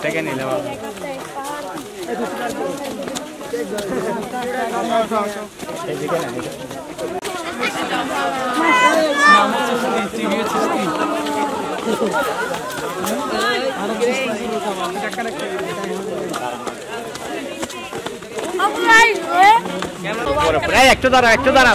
থেকে নিলে একটু দাঁড়া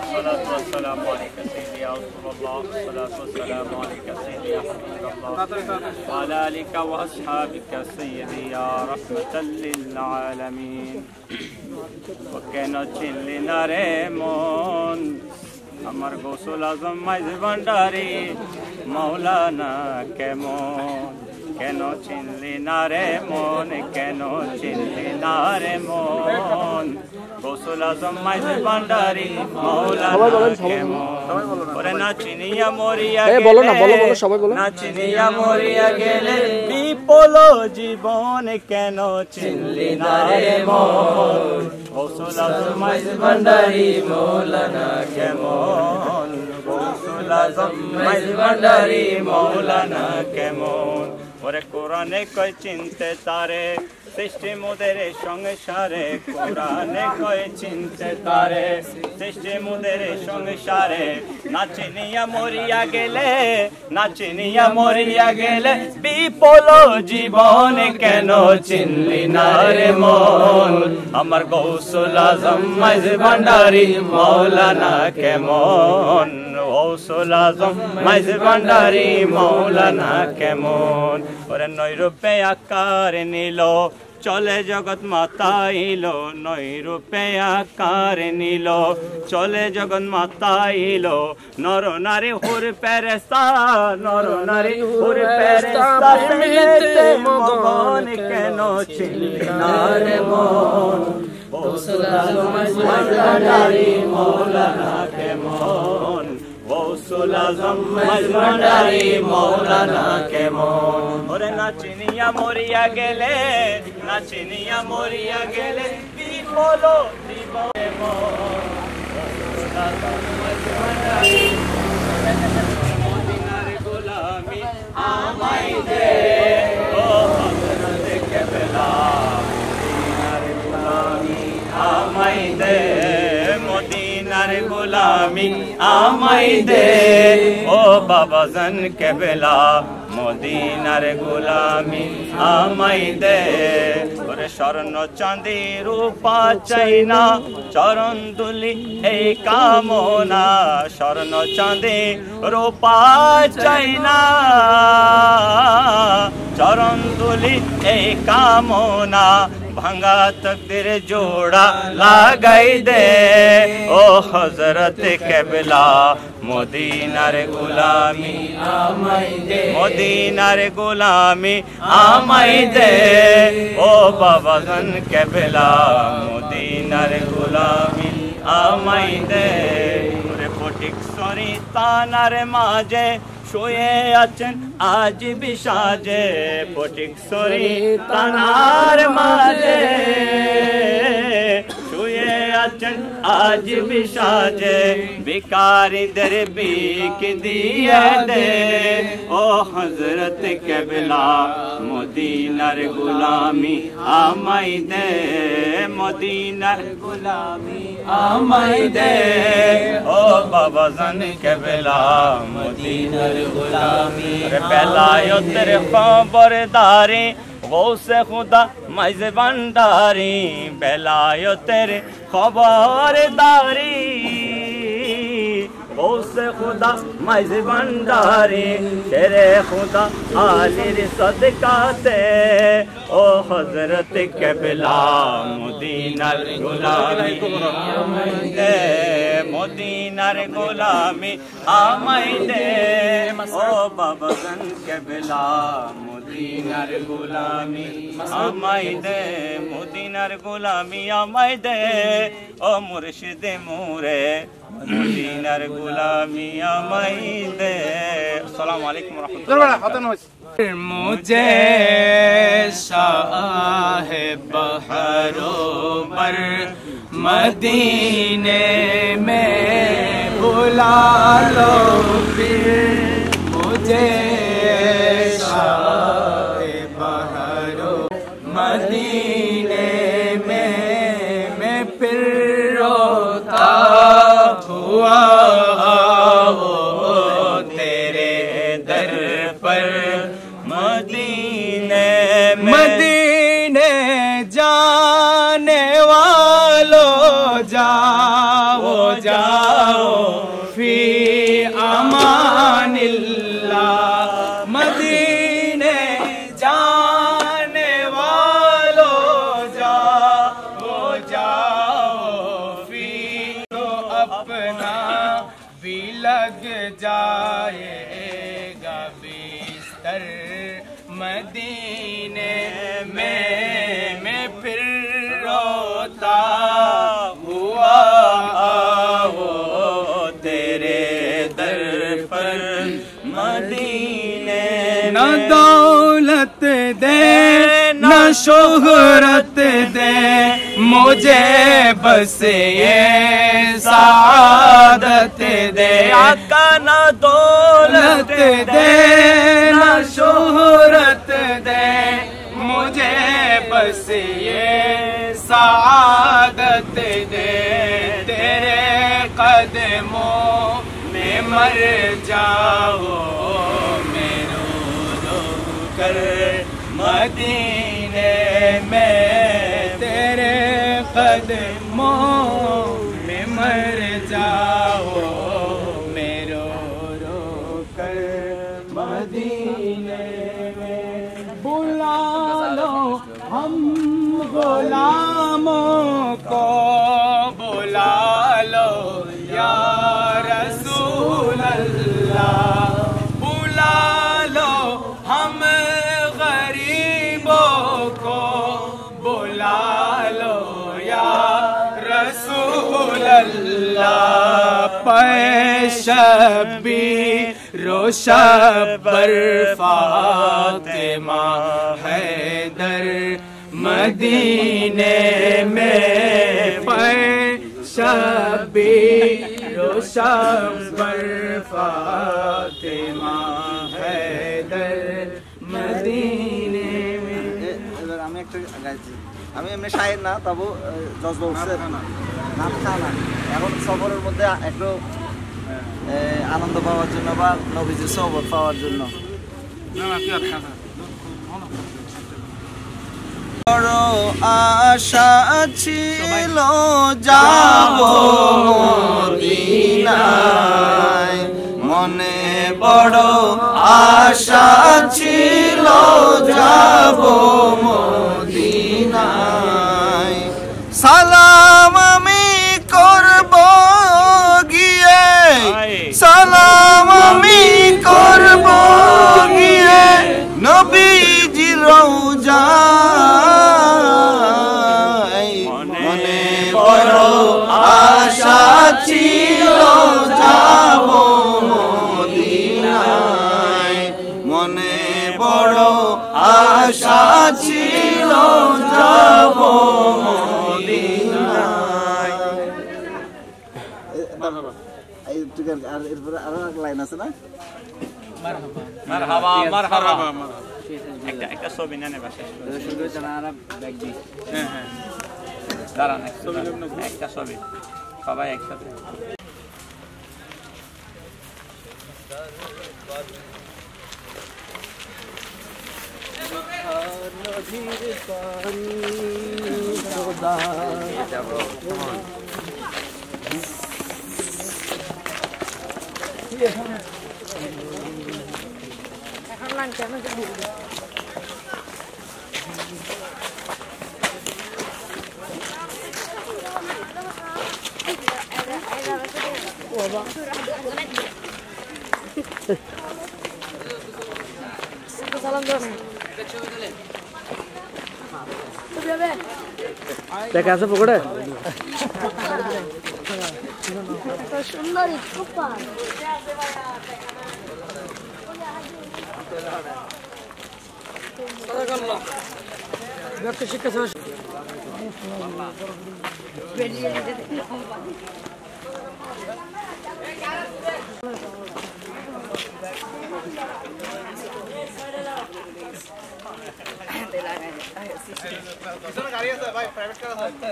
الصلاة والسلام عليك سيدي يا رسول الله الصلاة والسلام عليك سيدي يا حبيب الله وعلى آلك وأصحابك سيدي يا رحمة للعالمين وكان চিনলিনা রে মন আমার গৌসুল আজম মাইজ ভান্ডারী মাওলানা কেমন কেন চিনলি না রে মন কেন চিনলি না রে মন গৌসুল আজম মাইজ ভান্ডারী মাওলানা কেমন ওরে না চিনিয়া মরিয়া না চিনিয়া মরিয়া গেলে বিপল জীবন কেন চিনলি না রে মন গৌসুল আজম মাইজ ভান্ডারী মাওলানা কেমন গৌসুল আজম মাইজ ভান্ডারী মাওলানা কেমন ওরে কোরআনে কয় চিনতে তারে সৃষ্টি মোদের সংসারে কোরআনে কয় চিনতে তারে সৃষ্টি মোদের সংসারে না চিনিয়া মরিয়া গেলে বিপল জীবন কেন চিনলি না রে মন আমার গৌসুল আজম মাইজ ভান্ডারী মাওলানা কেমন গৌসুল আজম মাইজ ভান্ডারী মাওলানা কেমন ওরে নৈরূপে আকার নিল চলে জগৎ মাতাইল নৈরূপে আকার নিল চলে জগৎ মাতাইল নর নারী হুর পেরেস্তা মগন কেন চিনলি না রে মন গৌসুল আজম মাইজ ভান্ডারী মাওলানা কেমন গৌসুল আজম মাইজ ভান্ডারী মাওলানা কেমন ওরে না চিনিয়া মরিয়া গেলে বিপল জীবন মদিনার গোলামি আমায় দে ও হযরত কেবলা মদিনার গোলামি আমায় দে মদিনার গোলামি আমায় দে ও বাবা জান কেবলা মদিনার গোলামি আমায় দে ওরে স্বর্ণ চাঁদি রূপা চাই না চরণ দুলি এই কামনা স্বর্ণ চাঁদি রূপা চাই না চরণ দুলি এই কামনা ভাঙা তকদির জোড়া লাগাই দে ও হযরত কেবলা মদিনার গোলামি আমায় দে মদিনার গোলামি আমায় দে ও বাবা জান কেবলা মদিনার গোলামি আমায় দে ওরে ফটিক সরি তানার মাঝে শুয়ে আছেন আজ বিসাজে ফটিক সরি তানার মাঝে শুয়ে আছেন আজ বিসাজে ভিখারিদের ভিখ দিয়ে দে ও হযরত কেবলা মদিনার গোলামি আমায় দে মদিনার গোলামি আমায় দে ও বাবা জান কেবলা মদিনার গোলামি বেলায়েতের খবরদারি গৌসে খুদা মাইজ ভান্ডারী বেলায়েতের খবরদারি गौसे खुदा मज भंडारी तेरे खुदा आलिर सदकाते ओ हजरत क़िबला मदीनार गुलामी मदीनार गुलामी आमाइदे ओ बाबागन क़िबला मदीनार गुलामी आमाइदे मदीनार गुलामी आमाइदे ओ मुर्शिद मोरे मदीनार गुलामी आमाइदे। अस्सलामु अलैकुम व रहमतुल्लाह। मुझे साहिब बहरों मदीने में बुला लो फिर मुझे साहिब बहरों मदीने में मैं फिर रोता हुआ तेरे दर पर मदीने जाने वालों जाओ जाओ फी अमानिल्लाह मदीने जाने वालों जाओ जाओ फी तो अपना भी लग जाएगा बिस्तर मदीने में मैं फिर रोता हुआ वो तेरे दर पर मदीने न दौलत दे न शोहरत दे मुझे बस ये सादत दे आका न दौलत दे न शोहरत दे मुझे बस ये सादत दे तेरे कदमों में मर जाओ मेरो रो कर मदीने में तेरे कदमों में मर जाओ मेरो रो कर मदीने में बुला लो हम गुलामों को बुला लो या रसूल अल्लाह बुला लो हम गरीबों को बुला लो या रसूल अल्लाह पैशबी रोशबर फातिमा हैदर मदीने में पैशबी रोशबर फातिमा हैदर मदीने में। আমি একটু গাইছি আমি এমনি শায়ের না তবু জজবা উঠছে নাম খানা এখন সফরের মধ্যে একটু আনন্দ পাওয়ার জন্য বা নবীজির সহবত পাওয়ার জন্য বড় আশা ছিল যাব মদিনায় মনে বড় আশা ছিল যাব মদিনায় সালাম আমি করব গিয়ে সালাম আমি করব গিয়ে নবীজির রওজায় মনে বড় আশা ছিল যাব মদিনায় মনে বড় আশা ছিল যাব মদিনায়। এই টুকের আর এরপরে আরো এক লাইন আছে না মারহাবা মারহাবা একটা ছবি নেন বাসে শুরু হচ্ছে না আর ব্যাগ দি হ্যাঁ হ্যাঁ দাঁড়ান একটা ছবি সবাই একসাথে দেখা আছে পকড়ে সুন্দর শিক্ষা গাড়ি আছে ভাই, প্রাইভেট কার আছে।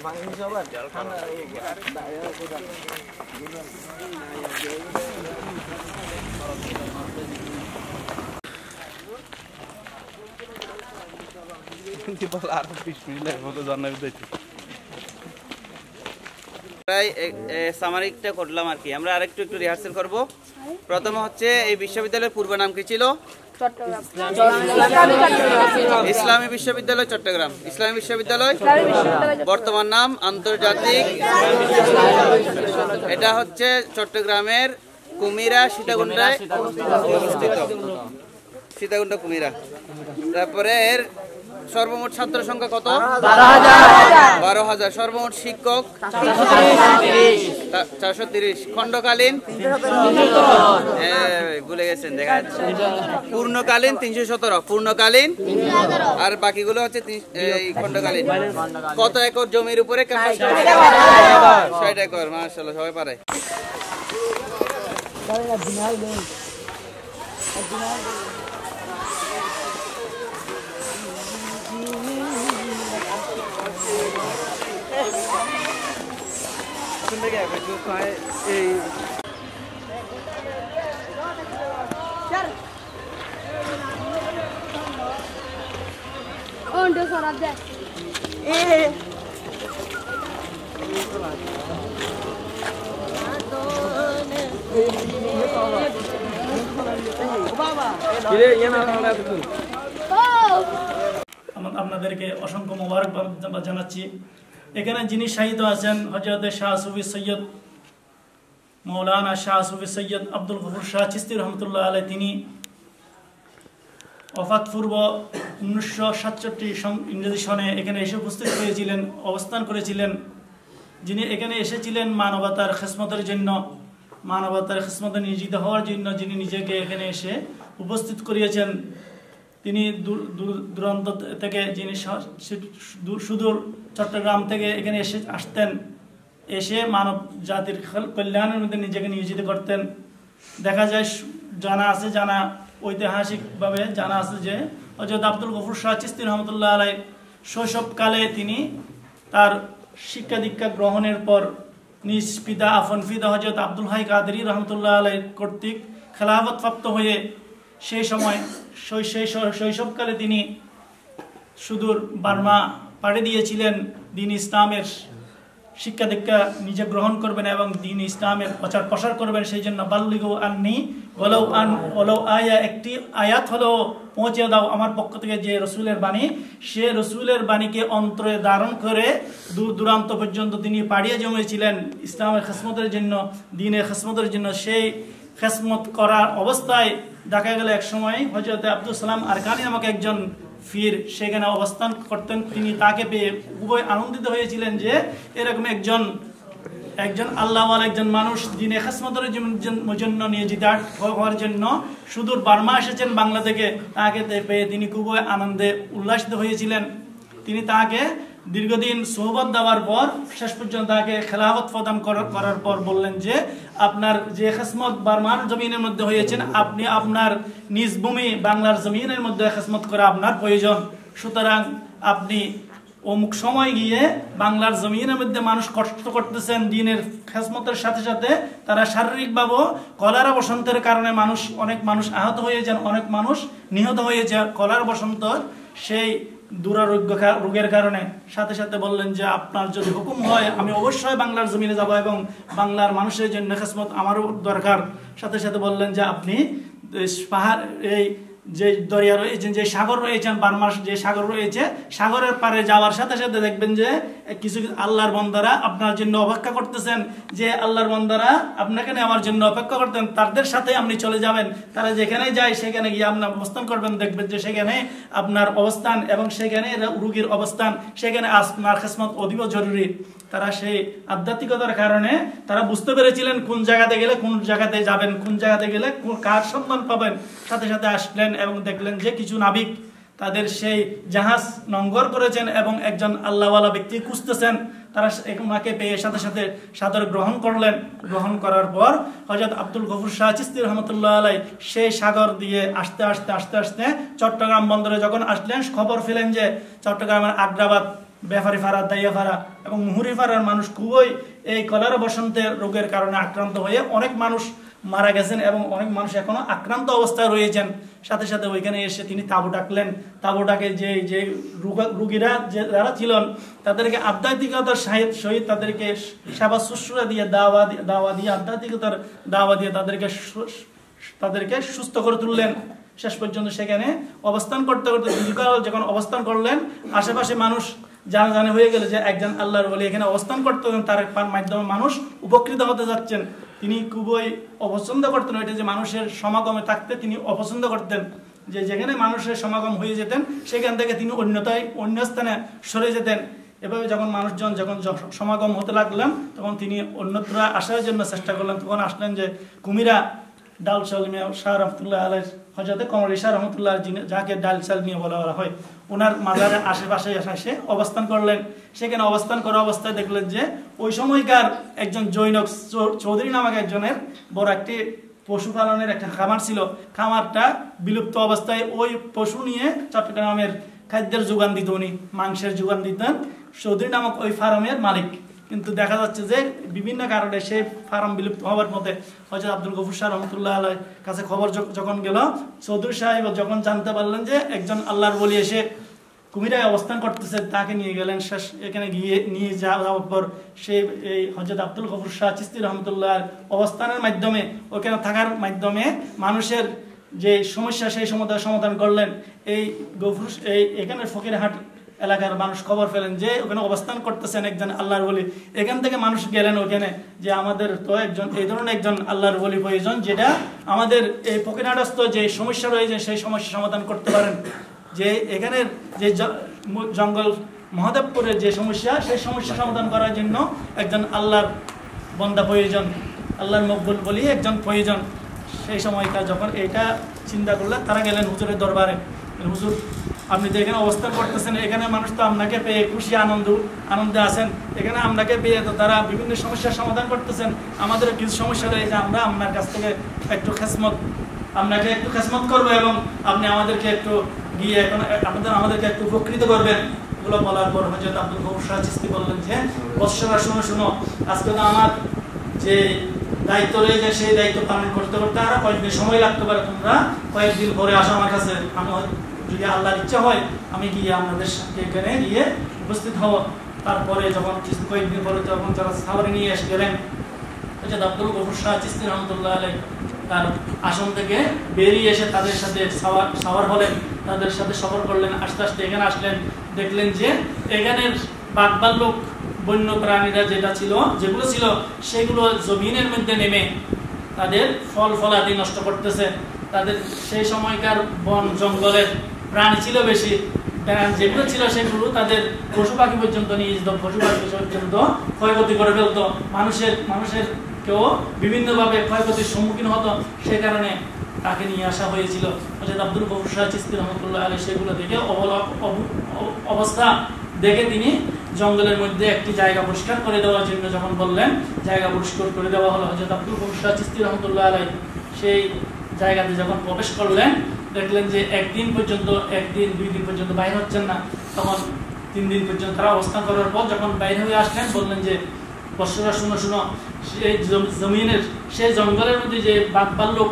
বাংলাদেশ সবার ঠান্ডা হয়ে সামারিকটা করলাম আর কি। আমরা আরেকটু একটু রিহার্সেল করব। প্রথমে হচ্ছে এই বিশ্ববিদ্যালয়ের পূর্ব নাম কি ছিল? ইসলামী বিশ্ববিদ্যালয় চট্টগ্রাম। ইসলামী বিশ্ববিদ্যালয় বর্তমান নাম আন্তর্জাতিক। এটা হচ্ছে চট্টগ্রামের কুমিরা সীতাকুণ্ডায় অবস্থিত। সীতাকুণ্ডা কুমিরা। তারপরে এর সর্বমোট ছাত্র সংখ্যা কত? 12,000। সর্বমোট শিক্ষক 430। খণ্ডকালীন ভুলে গেছেন, দেখা যাচ্ছে। পূর্ণকালীন 317। পূর্ণকালীন আর বাকিগুলো হচ্ছে খণ্ডকালীন। কত একর জমির উপরে ক্যাম্পাস? 60 একর। মাশাআল্লাহ, সবাই পারে। আপনাদেরকে অসংখ্য মোবারকবাদ জানাচ্ছি। এখানে যিনি শাহিদ আছেন হযরত শাহ সুফি সৈয়দ মৌলানা শাহ সুফি সৈয়দ আব্দুল গফুর শাহ চিশতি রহমতুল্লাহ আলাইহি, তিনি ওফাত পূর্ব 1967 ইংরেজি সনে এখানে এসে উপস্থিত হয়েছিলেন, অবস্থান করেছিলেন। যিনি এখানে এসেছিলেন মানবতার খেদমতের জন্য, মানবতার খেদমতে নিয়োজিত হওয়ার জন্য, যিনি নিজেকে এখানে এসে উপস্থিত করিয়েছেন। তিনি দূরান্ত থেকে, যিনি সুদূর চট্টগ্রাম থেকে এখানে আসতেন, এসে মানব জাতির কল্যাণের মধ্যে নিজেকে নিয়োজিত করতেন। দেখা যায়, ঐতিহাসিকভাবে জানা আছে যে হযরত আব্দুল গফুর শাহ চিশতি রহমতুল্লাহ আলাইহি শৈশবকালে তিনি তার শিক্ষা দীক্ষা গ্রহণের পর নিজ পিতা আপন পিতা হযরত আব্দুল হাই কাদেরী রহমতুল্লাহ আলাইহি কর্তৃক খেলাফত প্রাপ্ত হয়ে সেই সময় শৈশবকালে তিনি সুদূর বার্মা পাড়ি দিয়েছিলেন। দিন ইসলামের শিক্ষা দীক্ষা নিজে গ্রহণ করবেন এবং দিন ইসলামের প্রচার প্রসার করবেন। সেই জন্য বাল্লিগু আন্নি ওয়ালাউ আয়া, একটি আয়াত হলেও পৌঁছে দাও আমার পক্ষ থেকে, যে রসুলের বাণী, সে রসুলের বাণীকে অন্তরে ধারণ করে দূর দূরান্ত পর্যন্ত তিনি পাড়িয়ে জমিয়েছিলেন ইসলামের খেদমতের জন্য, দ্বীনের খেদমতের জন্য। সেই খেদমত করার অবস্থায় দেখা গেল এক সময় হযরত আব্দুল সালাম আরকানি নামক একজন ফির সেখানে অবস্থান করতেন। তিনি তাকে পেয়ে খুবই আনন্দিত হয়েছিলেন যে এরকম একজন আল্লাহওয়ালা একজন মানুষ দ্বীনের খেদমতের জন্য নিয়োজিত হওয়ার জন্য সুদূর বার্মা এসেছেন বাংলা থেকে। তাকে পেয়ে তিনি খুবই আনন্দে উল্লাসিত হয়েছিলেন। তিনি তাকে দীর্ঘদিন সোহবত দেওয়ার পর শেষ পর্যন্ত তাকে খেলাফত প্রদান করার পর বললেন যে আপনার যে খেদমত বার্মার জমিনের মধ্যে হয়েছেন, আপনি আপনার নিজ ভূমি বাংলার জমিনের মধ্যে খেদমত করা আপনার প্রয়োজন। সুতরাং আপনি অমুক সময় গিয়ে বাংলার জমিনের মধ্যে মানুষ কষ্ট করতেছেন দ্বীনের খেদমতের সাথে সাথে তারা শারীরিকভাবে কলেরা বসন্তের কারণে অনেক মানুষ আহত হয়ে যান, অনেক মানুষ নিহত হয়ে যায়। কলেরা বসন্ত সেই দুরারোগ্য রোগের কারণে সাথে সাথে বললেন যে আপনার যদি হুকুম হয় আমি অবশ্যই বাংলার জমিনে যাব এবং বাংলার মানুষের জন্য খেদমত আমারও দরকার। সাথে সাথে বললেন যে আপনি পাহাড় এই যে দরিয়া রয়েছেন, যে সাগর রয়েছেন, বার্মার যে সাগর রয়েছে, সাগরের পারে যাওয়ার সাথে সাথে দেখবেন যে কিছু আল্লাহর বান্দারা আপনার জন্য অপেক্ষা করতেছেন। যে আল্লাহর বান্দারা আপনাকে নেওয়ার জন্য অপেক্ষা করতেন তাদের সাথে আপনি চলে যাবেন। তারা যেখানে যায় সেখানে গিয়ে আপনার অবস্থান করবেন, দেখবেন যে সেখানে আপনার অবস্থান এবং সেখানে রোগীর অবস্থান, সেখানে আপনার খেদমত অতীব জরুরি। তারা সেই আধ্যাত্মিকতার কারণে তারা বুঝতে পেরেছিলেন কোন জায়গাতে গেলে কোন জায়গাতে যাবেন, কোন জায়গাতে গেলে কার সম্মান পাবেন। সাথে সাথে আসলেন এবং দেখলেন যে কিছু নাবিক তাদের সেই জাহাজ নোঙ্গর করেছেন এবং একজন আল্লাহওয়ালা ব্যক্তি খুঁজতেছেন। তারা ওনাকে পেয়ে সাথে সাথে সাদর গ্রহণ করলেন। গ্রহণ করার পর হযরত আব্দুল গফুর শাহ চিশতি রহমতুল্লাহ আলাই সেই সাগর দিয়ে আস্তে আস্তে আস্তে আস্তে চট্টগ্রাম বন্দরে যখন আসলেন, খবর পেলেন যে চট্টগ্রামের আগ্রাবাদ, বেফারিপাড়া, দাইয়াপাড়া এবং মুহুরিপাড়ার মানুষ খুবই এই কলেরা বসন্তের রোগের কারণে আক্রান্ত হয়ে অনেক মানুষ মারা গেছেন এবং অনেক মানুষ এখনো আক্রান্ত অবস্থায় রয়েছেন। সাথে সাথে ওইখানে এসে তিনি তাঁবু ডাকলেন। তাঁবু ডাকে যে রুগীরা যারা ছিলেন তাদেরকে আধ্যাত্মিকতার সহিত তাদেরকে সেবা শুশ্রূষা দিয়ে দাওয়া দিয়ে আধ্যাত্মিকতার দাওয়া দিয়ে তাদেরকে সুস্থ করে তুললেন। শেষ পর্যন্ত সেখানে অবস্থান করতে করতে দীর্ঘকাল যখন অবস্থান করলেন, আশেপাশে মানুষ জানা হয়ে গেল যে একজন আল্লাহর ওলি এখানে অবস্থান করতেন, তার মাধ্যমে মানুষ উপকৃত হতে যাচ্ছেন। তিনি খুবই অপছন্দ করতেন ওইটা যে মানুষের সমাগমে থাকতে তিনি অপছন্দ করতেন, যে যেখানে মানুষের সমাগম হয়ে যেতেন সেখান থেকে তিনি অন্য স্থানে সরে যেতেন। এভাবে যখন মানুষজন যখন সমাগম হতে লাগলেন তখন তিনি অন্যত্র আসার জন্য চেষ্টা করলেন। তখন আসলেন যে কুমিরা ডাল সালমিয়া শাহ রহমতুল্লাহ আলাই, হযরতে কমরি শাহ রহমতুল্লাহ যাকে ডাল সালমিয়া বলা হয়, ওনার মাজারের আশেপাশে এসে অবস্থান করলেন। সেখানে অবস্থান করা অবস্থায় দেখলেন যে ওই সময়কার একজন জৈনক চৌধুরী নামক একজনের বড় একটি পশুপালনের একটা খামার ছিল। খামারটা বিলুপ্ত অবস্থায়, ওই পশু নিয়ে চট্টগ্রামের খাদ্যের যোগান দিত, উনি মাংসের যোগান দিতেন। চৌধুরী নামক ওই ফার্মের মালিক। কিন্তু দেখা যাচ্ছে যে বিভিন্ন কারণে সেই ফার্ম বিলুপ্ত হওয়ার মধ্যে হযরত আব্দুল গফুর শাহ রহমতুল্লাহ আলাই কাছে খবর যখন গেল, চৌধুরী সাহেব যখন জানতে পারলেন যে একজন আল্লাহর ওলি এসে কুমিরায় অবস্থান করতেছে, তাকে নিয়ে গেলেন। এখানে নিয়ে যাওয়ার পর সেই এই হযরত আব্দুল গফুর শাহ চিশতি রহমতুল্লাহ অবস্থানের মাধ্যমে, ওখানে থাকার মাধ্যমে মানুষের যে সমস্যা সেই সমাধান করলেন। এখানে ফকিরহাট এলাকার মানুষ খবর পেলেন যে ওখানে অবস্থান করতেছেন একজন আল্লাহর ওলি। এখান থেকে মানুষ গেলেন ওখানে যে আমাদের তো এই ধরনের একজন আল্লাহর ওলি প্রয়োজন, যেটা আমাদের এই ফকিরহাটস্থ যে সমস্যা রয়েছে সেই সমস্যা সমাধান করতে পারেন। যে এখানের যে জঙ্গল মহাদেবপুরের যে সমস্যা, সেই সমস্যা সমাধান করার জন্য একজন আল্লাহর বন্দা প্রয়োজন, আল্লাহর মকবুল বলি একজন প্রয়োজন। সেই সময়কার যখন এটা চিন্তা করলেন, তারা গেলেন হুজুরের দরবারে। হুজুর, আপনি তো এখানে অবস্থান করতেছেন, এখানে মানুষ তো আপনাকে পেয়ে খুশি আনন্দে আছেন, এখানে আপনাকে পেয়ে তো তারা বিভিন্ন সমস্যার সমাধান করতেছেন। আমাদের কিছু সমস্যা রয়েছে, আমরা আপনার কাছ থেকে আপনাকে একটু খেদমত করবো এবং আপনি আমাদেরকে একটু গিয়ে আমাদেরকে একটু উপকৃত করবেন। এগুলো বলার পর হযরত আব্দুল গফুর শাহ চিশতি বললেন যে বৎসরা শুনো, আজকে তো আমার যে দায়িত্ব রয়েছে সেই দায়িত্ব পালন করতে করতে আরো কয়েকদিন সময় লাগতে পারে, তোমরা কয়েকদিন পরে আসো আমার কাছে। আমি যদি আল্লাহর ইচ্ছা হয় আমি গিয়ে আপনাদের সাথে এখানে গিয়ে উপস্থিত হব। তারপরে যখন কয়েকদিন পরে যখন তারা সাওয়ারে নিয়ে এসে গেলেন, হযরত আব্দুল গফুর শাহ চিশতি রহমতুল্লাহ আলাইহি তার আসন থেকে বেরিয়ে এসে তাদের সাথে সাওয়ার হলেন, তাদের সাথে সফর করলেন। আস্তে আস্তে এখানে আসলেন, দেখলেন যে এখানের বাঘভাল্লুক বন্য প্রাণীরা যেগুলো ছিল সেগুলো জমিনের মধ্যে নেমে তাদের ফলাদি নষ্ট করতেছে। তাদের সেই সময়কার বন জঙ্গলের প্রাণী ছিল বেশি, যেগুলো ছিল সেগুলো তাদের পশু পাখি পর্যন্ত নিয়ে যেত, পশু পাখি পর্যন্ত ক্ষয়ক্ষতি করে ফেলতো, মানুষের কেউ বিভিন্নভাবে ক্ষয়ক্ষতির সম্মুখীন হতো। সে কারণে তাকে নিয়ে আসা হয়েছিল। হযরত আব্দুল গফুর শাহ চিশতি রহমতুল্লাহ আলাইহি সেগুলো দেখে অবস্থা দেখে তিনি জঙ্গলের মধ্যে একটি জায়গা পরিষ্কার করে দেওয়ার জন্য যখন বললেন, জায়গা পরিষ্কার করে দেওয়া হলো। হযরত আব্দুল গফুর শাহ চিশতি রহমতুল্লাহ আলাইহি সেই জায়গাতে যখন প্রবেশ করলেন, দেখলেন যে একদিন 2 দিন পর্যন্ত বাইরে হচ্ছেন না। তখন 3 দিন পর্যন্ত তারা অবস্থান করার পর যখন বাইরে হয়ে আসলেন, বললেন যে বৎসরা শুনো, সেই জমিনের সেই জঙ্গলের মধ্যে যে বাঘভাল্লুক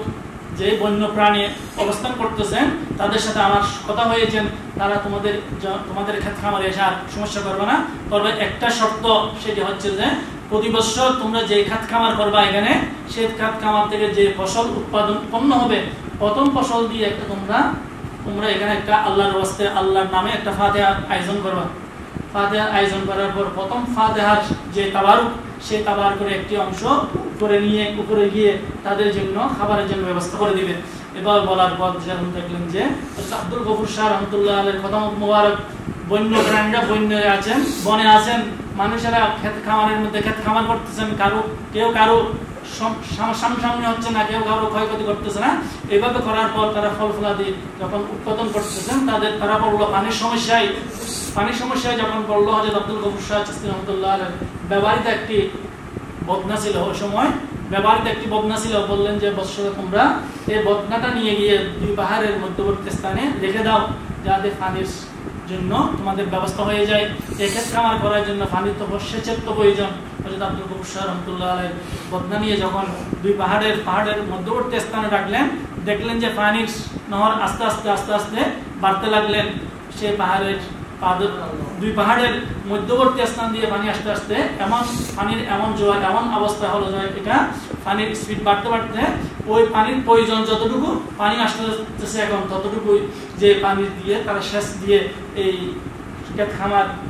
যে বন্য প্রাণী অবস্থান করতেছেন তাদের সাথে আমার কথা হয়েছেন, তারা তোমাদের ক্ষেত খামারে এসে আর সমস্যা করবে না। তবে একটা শর্ত, সেটি হচ্ছে যে প্রতি বছর তোমরা যে খাত খামার করবা এখানে, সেই খাত খামার থেকে যে ফসল উৎপন্ন হবে, প্রথম ফসল দিয়ে একটা তোমরা এখানে একটা আল্লাহর ওয়াস্তে আল্লাহর নামে একটা ফাতিহার আয়োজন করবা। ফাতিহার আয়োজন করার পর প্রথম ফাতিহার যে তাবারুক, সেই তাবারুকের একটি অংশ করে নিয়ে উপরে গিয়ে তাদের জন্য খাবারের জন্য ব্যবস্থা করে দিবে। এবার বলার পর যেমন দেখলেন যে আব্দুল গফুর শাহ রহমতুল্লাহ আলাইহির কথা মোবারক, বন্য প্রাণীরা বনে আছেন, মানুষেরা ক্ষেত খামারের মধ্যে ক্ষেত খামার করতেছেন, কেউ কারো সামনে হচ্ছে না, কেউ কারো ক্ষয়ক্ষতি করতেছে না। এইভাবে করার পর তারা ফল ফলাদি যখন উৎপাদন করতেছেন, তারা পড়লো পানির সমস্যায় যখন পড়লো হযরত আব্দুল গফুর শাহ চিশতি রহমতুল্লাহ আলাইহি ব্যবহৃত একটি বদনা ছিল, ওই সময় ব্যবহৃত একটি বদনা ছিল, বললেন যে বৎসরে তোমরা এই বদনাটা নিয়ে গিয়ে দুই পাহাড়ের মধ্যবর্তী স্থানে রেখে দাও, যাতে পানির জন্য তোমাদের ব্যবস্থা হয়ে যায়। এই ক্ষেত খামার করার জন্য পানির তো সেচের তো প্রয়োজন। হযরত আব্দুল গফুর শাহ রহমতুল্লাহ আলাইহি বদনা নিয়ে যখন দুই পাহাড়ের মধ্যবর্তী স্থানে রাখলেন, দেখলেন যে পানির নহর আস্তে আস্তে বাড়তে লাগলেন। সেই দুই পাহাড়ের মধ্যবর্তী স্থান দিয়ে পানি আস্তে আস্তে পানির এমন জোয়ার, এমন অবস্থা হলো যে এটা পানির স্পিড বাড়তে ওই পানির প্রয়োজন যতটুকু পানি আসতেছে এখন, ততটুকুই যে পানি দিয়ে তারা সেচ দিয়ে এই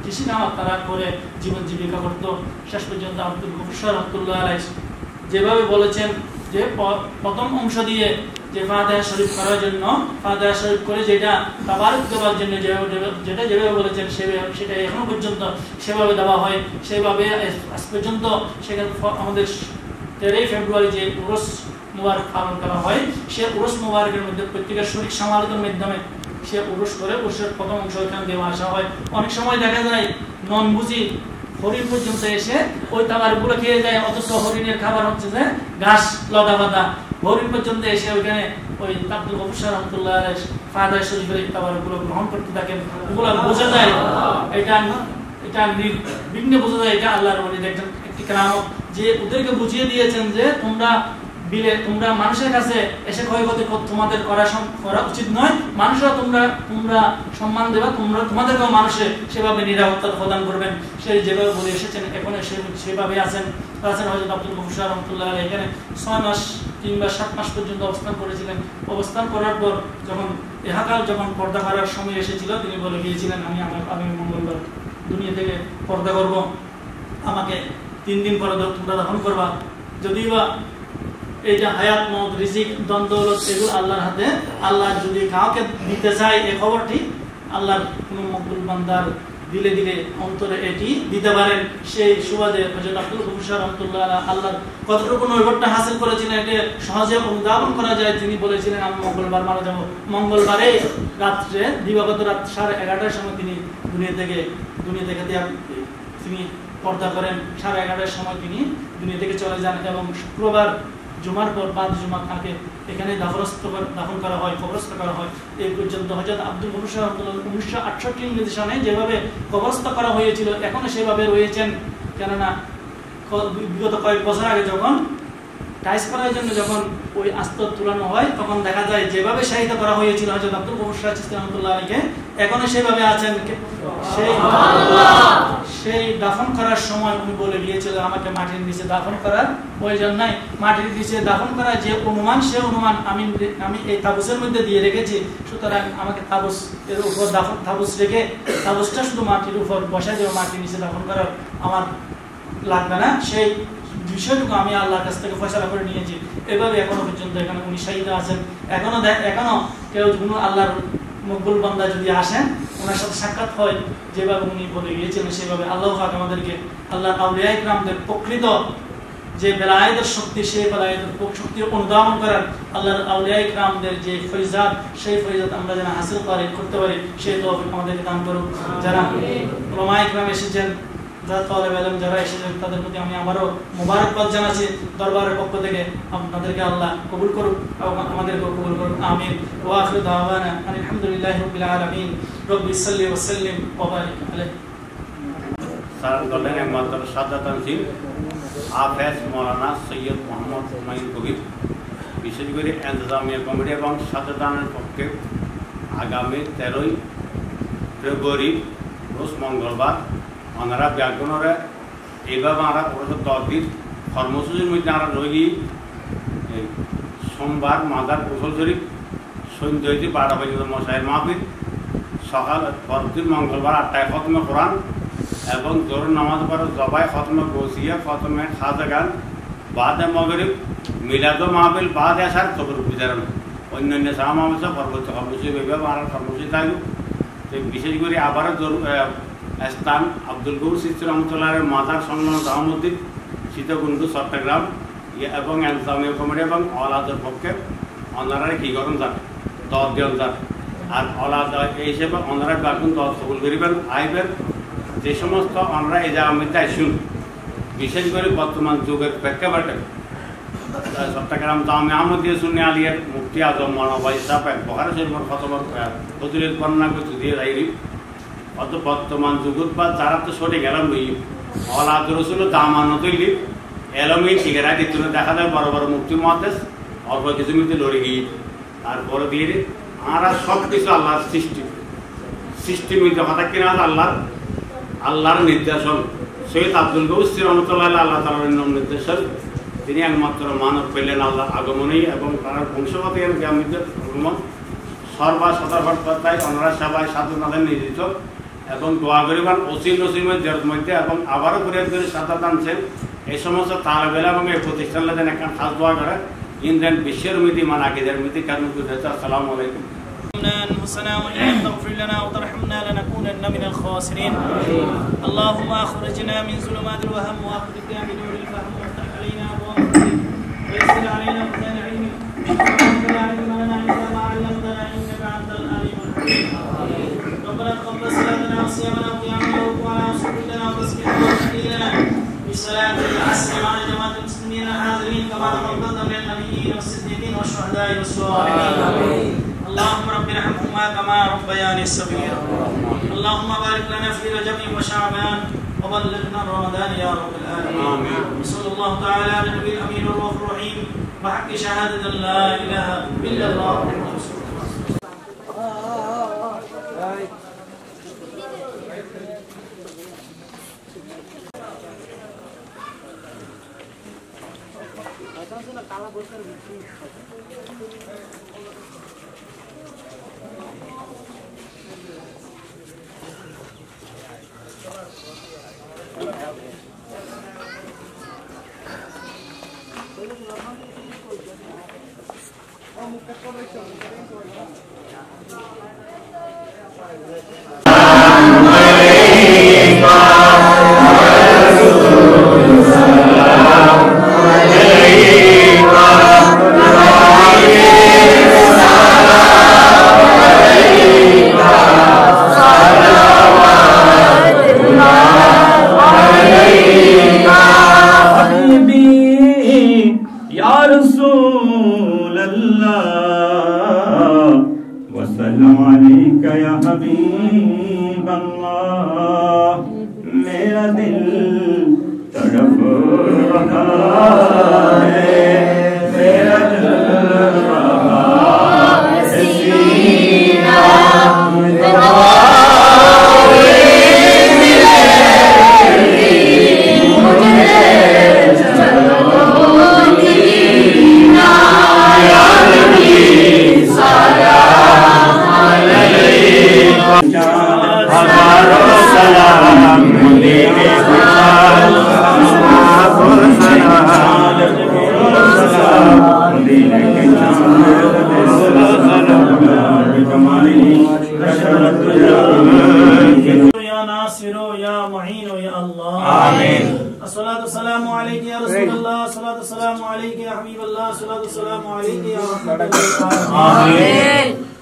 কৃষি খামার তারা করে জীবন জীবিকা করতো। শেষ পর্যন্ত আব্দুল গফুর শাহ রহমতুল্লাহ আলাইহি যেভাবে বলেছেন যে প্রথম অংশ দিয়ে যে ফাতিহা শরীফ করার জন্য, ফাতিহা শরীফ করে যেটা তাবারুক দেওয়ার জন্য যেভাবে বলেছেন, সেটা এখনো পর্যন্ত সেভাবে দেওয়া হয়। সেভাবে আজ পর্যন্ত সেখানে আমাদের 13 ফেব্রুয়ারি যে উরস মুবারক পালন করা হয়, সে উরস মুবারকের মধ্যে প্রত্যেকের শরীর সামালতের মাধ্যমে সে উরস করে উরসের প্রথম অংশ এখানে দেওয়া আসা হয়। অনেক সময় দেখা যায় নন বুঝি হরিণ পর্যন্ত এসে ওই তাবারুকগুলো খেয়ে যায়, অথচ হরিণের খাবার হচ্ছে যে ঘাস লতা পাতা। হরিণ পর্যন্ত এসে ওইখানে ওই আব্দুল গফুর শাহ রহমতুল্লাহ আলাইহি ফাতিহা শরীফের তাবারুকগুলো গ্রহণ করতে থাকেন। ওগুলো বোঝা যায়, এটা নির্বিঘ্নে বোঝা যায় এটা আল্লাহর ওলিদের একটি কারামত, যে ওদেরকে বুঝিয়ে দিয়েছেন যে তোমরা মানুষের কাছে এসে ক্ষয়ক্ষতি তোমাদের করা উচিত নয়। মানুষরা তোমরা সম্মান দেবা, তোমাদেরকেও মানুষে সেভাবে নিরাপত্তা প্রদান করবেন। সেই যেভাবে বলে এসেছেন এখন সেভাবে আছেন হযরত আব্দুল গফুর শাহ রহমতুল্লাহ আলাইহি এখানে 6 মাস কিংবা 7 মাস পর্যন্ত অবস্থান করেছিলেন। অবস্থান করার পর যখন ইহাকাল যখন পর্দা করার সময় এসেছিল, তিনি বলে গিয়েছিলেন আমি আগামী মঙ্গলবার দুনিয়া থেকে পর্দা করব, আমাকে 3 দিন পরে তোমরা দাফন করবা। যদিও বা এইটা হায়াত মত রিজিক দ্বন্দ্বলত এগুলো আল্লাহর হাতে, আল্লাহ যদি কাউকে দিতে চায় এই খবরটি, আল্লাহর কোন মকবুল বান্দার দিলে অন্তরে এটি দিতে পারেন। সেই সুবাদে হযরত আব্দুল গফুর শাহ রাহমাতুল্লাহ আলাইহি আল্লাহর কতটুকু নৈকট্য হাসিল করেছিলেন এটা সহজে অনুধাবন করা যায়। তিনি বলেছিলেন আমি মঙ্গলবার মারা যাব। মঙ্গলবারে রাত্রে দিবাগত রাত 11:30টার সময় তিনি দুনিয়া থেকে তিনি পর্দা করেন। 11:30টার সময় তিনি দুনিয়া থেকে চলে যান এবং শুক্রবার জুমার পর বাদ জুমা তাকে এখানে দাফন করা হয়, কবরস্থ করা হয়। এই পর্যন্ত হযরত আব্দুল গফুর শাহ 1968 ইংরেজি সনে যেভাবে কবরস্থ করা হয়েছিল এখনো সেভাবে রয়েছেন। কেননা বিগত কয়েক বছর আগে যখন টাইস করার জন্য যখন ওই আস্তর তুলানো হয়, তখন দেখা যায় যেভাবে শাহিদ করা হয়েছিল হযরত আব্দুল গফুর শাহ চিশতি রহমাতুল্লাহ আলাইহি এখনো সেভাবে আছেন। সেই দাফন করার সময় উনি বলে গিয়েছিল আমাকে মাটির নিচে দাফন করার প্রয়োজন নাই, মাটির নিচে দাফন করার যে অনুমান সে অনুমান আমি এই তাবুসের মধ্যে দিয়ে রেখেছি, সুতরাং আমাকে তাবুস এর উপর তাবুস রেখে তাবুসটা শুধু মাটির উপর বসাই দেবো, মাটির নিচে দাফন করার আমার লাগবে না। সেই বিষয়টুকু আমি আল্লাহর কাছ থেকে ফয়সালা করে নিয়েছি। এভাবে এখনো পর্যন্ত এখানে উনি শাহিদ আছেন। এখনো কেউ কোনো আল্লাহর মকবুল বান্দা যদি আসেন, ওনার সাথে সাক্ষাৎ হয়, যেভাবে উনি বলে গিয়েছিলেন সেভাবে আল্লাহ পাক আমাদেরকে আল্লাহর আউলিয়া ইকরামদের প্রকৃত যে বেলায়েতের শক্তি, সেই বেলায়েতের শক্তির অনুধাবন করার আল্লাহর আউলিয়া ইকরামদের যে ফয়জাত, সেই ফয়জাত আমরা যেন হাসিল করতে পারি, সেই তৌফিক আমাদেরকে দান করুন। যারা উলামা ইকরাম এসেছেন, যারা তালেব ইলম যারা এসেছেন, তাদের প্রতি আমি আবারও মোবারকবাদ জানাচ্ছি দরবারের পক্ষ থেকে। আপনাদেরকে আল্লাহ কবুল করুন এবং আমাদেরকেও কবুল করুন। আমিন। ওয়া আখিরু দাওয়ানা আলহামদুলিল্লাহি রাব্বিল আলামিন। রব্বি সাল্লি ওয়া সাল্লিম ওয়া বারিক আলাইহি। স্যার বললেন একমাত্র সাজ্জাদ তানজিম হাফেজ মাওলানা সৈয়দ মোহাম্মদ হুমায়ুন কবির বিশেষ করে ইন্তজামিয়া কমিটি এবং সচেতনের পক্ষে আগামী 13ই ফেব্রুয়ারি রোজ মঙ্গলবার ওনারা ব্যাকরণরে এইভাবে আমরা 10 দিন কর্মসূচির মধ্যে আমরা রইলি সোমবার মাদার কুশল শরীফ সন্ধ্যা হইতে 12 পর্যন্ত মশাইয়ের মাহফিল, সকাল পরদিন মঙ্গলবার 8টায় খতমে কোরআন এবং জোহর নামাজ পড়ে জবাই খতমে গৌসিয়া খতমে খাজা গান বাদে মগরিব মিলাদ মাহফিল বাদ আসার খবর বিতরণ অন্যান্য সামাবেশ পরবর্তী কর্মসূচি এইভাবে আমরা কর্মসূচি থাকব। তো বিশেষ করে আবারও স্থান আব্দুল গফুর চিশতি রহমতুল্লাহের মাজার সংলগ্ন জামে মসজিদ সীতাকুণ্ড চট্টগ্রাম এবং ইন্তজামিয়া কমিটি এবং অলাদের পক্ষে ওনারা কি করেন যান 10 জন যান আর অলাদ এই হিসেবে ওনারা এখন 10 কবুল করিবেন আইবেন। যে সমস্ত আমরা এই জায়গার মধ্যে আসুন বিশেষ করে বর্তমান যুগের প্রেক্ষাপটে চট্টগ্রাম জামে আহমদিয়া সুন্নি আলিয়ার মুফতি আজম মাওলানা ইসহাক বুখারী শরীফের খতম ফজিলত বর্ণনা করতে দিয়ে যাইরি অত বর্তমান যুগত বা যারা তো সরে গেলাম বই অলাদ রসুল দামানো তৈরি এলমি ঠিকেরা দিত দেখা যায় বড় বড় মুফতি মহাদেশ অল্প কিছু মিনিটে লড়ে গিয়ে তারপরে দিয়ে আমরা সব কিছু আল্লাহর সৃষ্টি মিলতে কথা কিনা আল্লাহর নির্দেশন সৈয়দ আব্দুল গফুর চিশতি রহমতুল্লাহ আল্লাহ তাআলার নির্দেশন তিনি একমাত্র মানব পেলেন আল্লাহ আগমনী এবং তার বংশগত আগমন সর্বসতর্কতায় ওনারা সবাই সাথে তাদের নিয়োজিত এবং দোয়া করিবার ওসিল নসিমের মধ্যে এবং আবারও করে সাথে আনছেন এই সমস্ত তালেবেলা এবং এই প্রতিষ্ঠান যেন একটা খাস দোয়া করে ইন্দ্রেন বিশ্বের মিতি মান আকিদের মিতি কারণ আসসালামু আলাইকুম। أنفسنا وإن لم تغفر لنا وترحمنا لنكونن من الخاسرين. اللهم أخرجنا من ظلمات الوهم وأخرجنا من نور الفهم وافتح علينا أبواب الخير ويسر علينا بطان علمك ولا علم لنا إلا ما علمتنا إنك أنت العليم الحكيم. ربنا تقبل صلاتنا وصيامنا وقيامنا وركوعنا وسجودنا وتسبيحنا وتحليلنا بصلاة العصر مع جماعة المسلمين الحاضرين كما تقبلت من النبيين والصديقين والشهداء والصالحين. اللهم رب ارحمهما كما ربياني صغيرا. اللهم بارك لنا في رجب وشعبان وبلغنا رمضان يا رب العالمين. صلى الله تعالى على النبي الامين الرؤوف الرحيم بحق شهادة لا اله الا الله محمد رسول الله.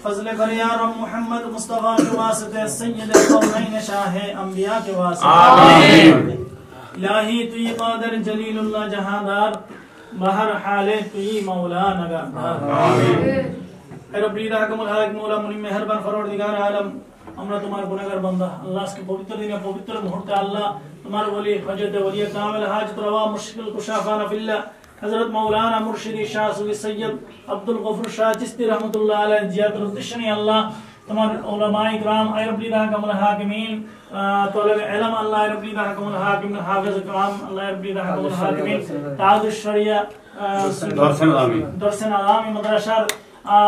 फजल कर या रब मोहम्मद मुस्तफा के वास्ते सय्यद कौनैन शाह अंबिया के वास्ते आमीन। इलाही तू ही कादिर जलीलुल्लाह जहांदार बहर हाले तू ही मौला नगाहदार आमीन। ए रब्बी रहमतुल हालिक मौला मुनि मेहरबान परवरदिगार आलम আমরা তোমার গুনাহগার বান্দা আল্লাহ আজকে পবিত্র দিনে পবিত্র মুহূর্তে আল্লাহ তোমার ওলি হযরত ওলি কামিল হাজত রওয়া মুশকিল কুশাফানা ফিল্লাহ हजरत मौलाना मुर्शिदी शाह सूफी सैयद अब्दुल गफूर शाह चिश्ती रहमतुल्लाह अलैह जियारत उद्देश्य अल्लाह तमाम उलमाए किराम ay rabbi rahkamul hakimin तलब इल्म अल्लाह रब्बी रहमतुल हाकिम हाफिज किराम अल्लाह रब्बी रहमतुल हाकिmin ताजुश शरिया दर्शन आलामी मदरसा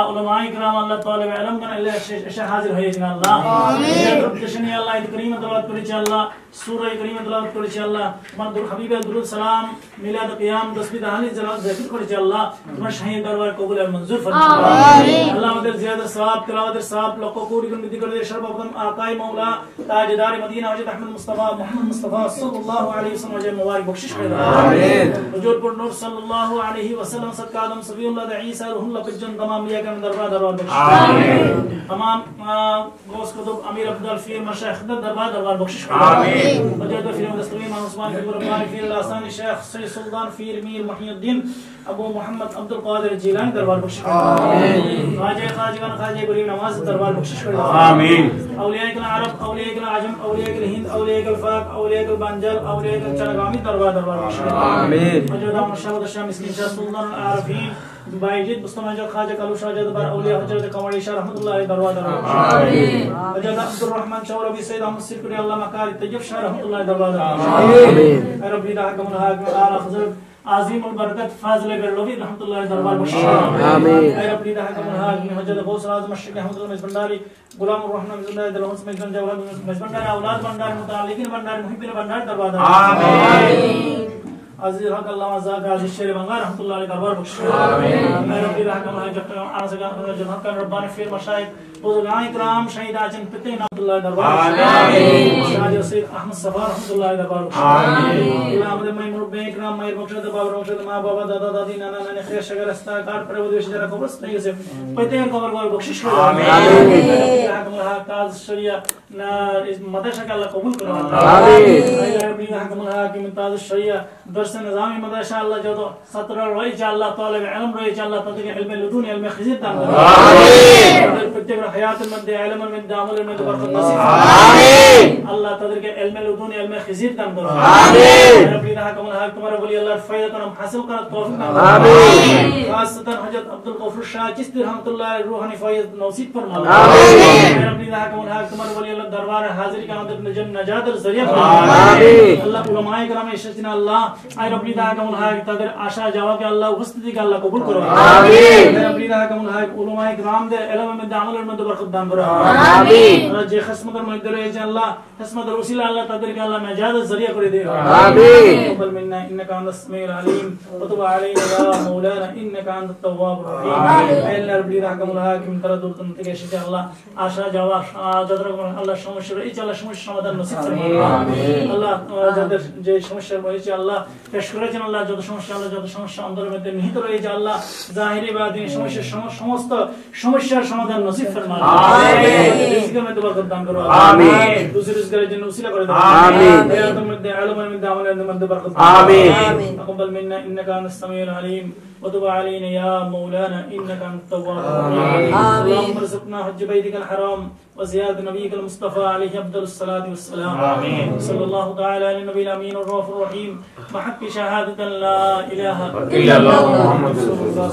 उलमाए किराम अल्लाह तलब इल्म का अल्लाह शेख हाजिर है अल्लाह आमीन रब्बशनी अल्लाह करीम तलावत करी अल्लाह सूरह करीम तलावत करी अल्लाह मदुर हबीब दुरूद सलाम मिलाद क़ियाम तस्बीह ताहलील जलाल ज़िक्र करी अल्लाह तुम्हारे शाही दरबार कबूल और मंजूर फरमा आमीन अल्लाह मदर ज़ियादा सवाब तिलावत सवाब लोगों को रिकन विधि कर दे शरफ अपना आकाए मौला ताजदार मदीना हजरत अहमद मुस्तफा मोहम्मद मुस्तफा सल्लल्लाहु अलैहि वसल्लम जे मुबारक बख्शिश कर आमीन हुजूर पर नूर सल्लल्लाहु अलैहि वसल्लम सदका आदम सफीउल्लाह ईसा रूहुल्लाह पिजन तमाम मियां का दरबार बख्शिश आमीन तमाम गौस कुतुब अमीर अब्दुल फीर मशाइख दरबार बख्शिश आमीन वजद फीर मुस्तकीम उस्मान फीर रब्बानी फीर लासानी शेख सैयद सुल्तान फीर मीर मुहियुद्दीन अबू मोहम्मद अब्दुल कादिर जिलानी दरबार बख्शिश आमीन खाजा गरीब नवाज दरबार बख्शिश आमीन औलिया के अरब औलिया के आजम औलिया के हिंद औलिया के फाक औलिया के बंजल औलिया के चरगामी दरबार बख्शिश आमीन वजद मुशहद शाह मिस्किन शाह सुल्तान आरफीन बायजिद मुस्तफा जो खाजा कलू शाह दरबार औलिया हजरत कमर शाह रहमतुल्लाह अलैहि दरबार आमीन वजद अब्दुल रहमान शाह रबी सैयद अहमद सिरकुरी अल्लाह मकारी तैयब शाह रहमतुल्लाह दरबार आमीन रब्बी रहमतुल हाकिम आला हजरत आज़ीम उल बरकत फाज़िल गरलोवी रहमतुल्लाह दरबार बख्शिश आमीन ऐ रब्बी रहमतुल हाकिम हजरत गौस आज़म मशरिक़ रहमतुल्लाह मजबंडारी गुलाम रहमान जिंदा दिलहंस मजबन जवाहर मजबंडारी औलाद भंडार मुतालिकिन भंडार मुहिब्बिन भंडार दरबार आमीन अज़ीज़ हक अल्लाह मज़ाक अज़ीज़ शेर बंगार रहमतुल्लाह अलैहि दरबार बख्शिश आमीन ऐ रब्बी रहमतुल हाकिम आज़गा जनाब रब्बानी फीर मशाइख बुजुर्गान इकराम शहीद आजम पिते रहमतुल्लाह दरबार आमीन शाह सैयद अहमद सफा रहमतुल्लाह दरबार आमीन इलाम मैमुन बे इकराम मैर बख्शद बाबा बख्शद मां बाबा दादा दादी नाना नानी खैर शगर अस्ता कार पर विदेश जरा कब्र सही से पिते कब्र को बख्शिश आमीन रहमतुल्लाह ताज शरिया ना इस मदरसा का अल्लाह कबूल करो आमीन रब्बी रहमतुल्लाह हाकिम ताज शरिया दर्स निजामी मदरसा अल्लाह जो तो 17 रोई जा अल्लाह तालिब इल्म रोई जा अल्लाह तदके इल्म लदुनी इल्म खिज़र दान आमीन पिते हयात में दे इल्म में दामल में बरकत नसीब आमीन अल्लाह तदके इल्म लदुनी इल्म खिज़र दान करो आमीन रब्बी रहमतुल्लाह हाकिम तुम्हारा वली अल्लाह फायदा करम हासिल कर तौफीक दान आमीन खासतन हजरत अब्दुल गफूर शाह चिश्ती रहमतुल्लाह रूहानी फायदा नसीब फरमा आमीन रब्बी रहमतुल्लाह हाकिम तुम्हारा वली अल्लाह दरबार हाजिरी का मदद नजात और जरिया आमीन अल्लाह उलमाए किराम इश्तिना अल्लाह आई रब्बी रहमतुल्लाह हाकिम तदर आशा जावा के अल्लाह उपस्थिति का अल्लाह कबूल करो आमीन रब्बी रहमतुल्लाह हाकिम उलमाए किराम दे इल्म में दामल में बरकत दान करो आमीन जे खस्मत में दरे जे अल्लाह खस्मत वसीला अल्लाह तदर के अल्लाह नजात जरिया कर दे आमीन तक़ब्बल मिन्ना इन्नका अंतस समीउल अलीम व तुब अलैना या मौलाना इन्नका अंतत तव्वाबुर रहीम आमीन रब्बी रहमतुल्लाह हाकिम तरदुर तंतके शिजा अल्लाह आशा जावा जदर अल्लाह समशर इच अल्लाह समशर समाधान नसीब फरमा आमीन अल्लाह जदर जे समशर রয়েছে আল্লাহ পেশ করেছেন আল্লাহ যত সমস্যা অন্তরের মধ্যে নিহিত রয়েছে আল্লাহ জাহিরি বাতিনি সমস্ত সমস্যার সমাধান নসিব ফরমান আমিন রিজকের মধ্যে বরকত দান করো আমিন দুসরি রিজকের জন্য উসিলা করে দাও আমিন হায়াতের মধ্যে ইলমের মধ্যে আমলের মধ্যে বরকত আমিন তাকাব্বাল মিন্না ইন্নাকা আনতাস সামিউল আলিম وتب علينا يا مولانا انك انت التواب الرحيم اللهم ارزقنا حج بيتك الحرام وزيارة نبيك المصطفى عليه افضل الصلاة والسلام آمين صلى الله تعالى على النبي الامين الرؤوف الرحيم وحق شهادة لا اله الا الله محمد رسول الله